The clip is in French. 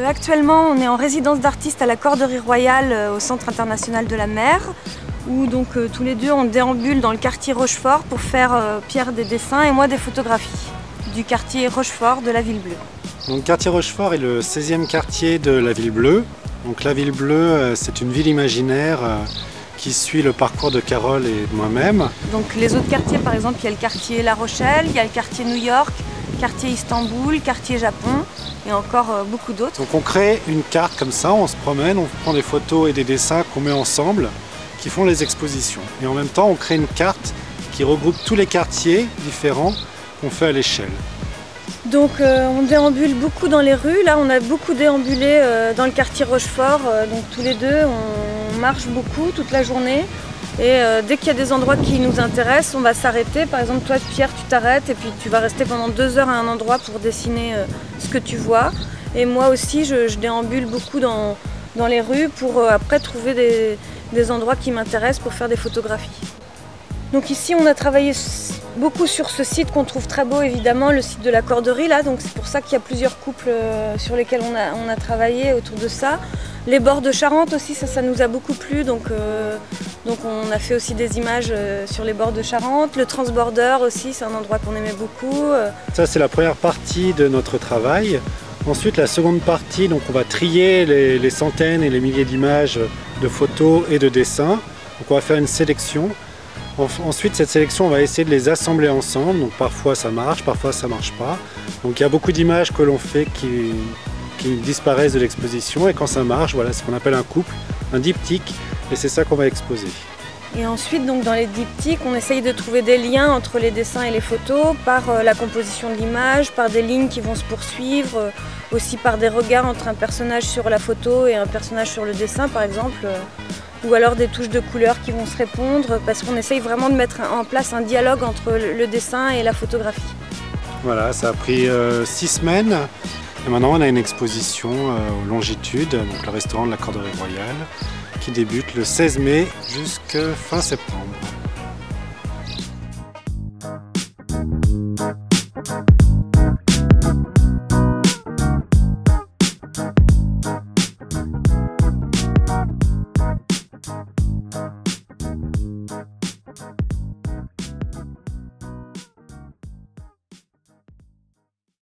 Actuellement, on est en résidence d'artiste à la Corderie Royale au Centre international de la mer, où donc tous les deux on déambule dans le quartier Rochefort pour faire Pierre des dessins et moi des photographies du quartier Rochefort de la Ville Bleue. Donc, le quartier Rochefort est le 16e quartier de la Ville Bleue. Donc, la Ville Bleue, c'est une ville imaginaire qui suit le parcours de Carole et de moi-même. Donc les autres quartiers, par exemple, il y a le quartier La Rochelle, il y a le quartier New York, quartier Istanbul, quartier Japon et encore beaucoup d'autres. Donc on crée une carte comme ça, on se promène, on prend des photos et des dessins qu'on met ensemble qui font les expositions. Et en même temps, on crée une carte qui regroupe tous les quartiers différents qu'on fait à l'échelle. Donc on déambule beaucoup dans les rues. Là, on a beaucoup déambulé dans le quartier Rochefort. Donc tous les deux, on marche beaucoup toute la journée. Et dès qu'il y a des endroits qui nous intéressent, on va s'arrêter. Par exemple, toi, Pierre, tu t'arrêtes et puis tu vas rester pendant 2 heures à un endroit pour dessiner ce que tu vois. Et moi aussi, je déambule beaucoup dans les rues pour après trouver des endroits qui m'intéressent pour faire des photographies. Donc ici, on a travaillé beaucoup sur ce site qu'on trouve très beau, évidemment, le site de la Corderie. Là, donc c'est pour ça qu'il y a plusieurs couples sur lesquels on a travaillé autour de ça. Les bords de Charente aussi, ça nous a beaucoup plu. Donc on a fait aussi des images sur les bords de Charente. Le transborder aussi, c'est un endroit qu'on aimait beaucoup. Ça, c'est la première partie de notre travail. Ensuite, la seconde partie, donc on va trier les centaines et les milliers d'images de photos et de dessins. Donc on va faire une sélection. Ensuite, cette sélection, on va essayer de les assembler ensemble. Donc parfois ça marche, parfois ça marche pas. Donc il y a beaucoup d'images que l'on fait qui disparaissent de l'exposition, et quand ça marche, voilà, c'est ce qu'on appelle un couple, un diptyque, et c'est ça qu'on va exposer. Et ensuite, donc, dans les diptyques, on essaye de trouver des liens entre les dessins et les photos par la composition de l'image, par des lignes qui vont se poursuivre, aussi par des regards entre un personnage sur la photo et un personnage sur le dessin, par exemple, ou alors des touches de couleurs qui vont se répondre, parce qu'on essaye vraiment de mettre en place un dialogue entre le dessin et la photographie. Voilà, ça a pris 6 semaines. Et maintenant, on a une exposition aux Longitudes, donc le restaurant de la Corderie Royale, qui débute le 16 mai jusqu'à fin septembre.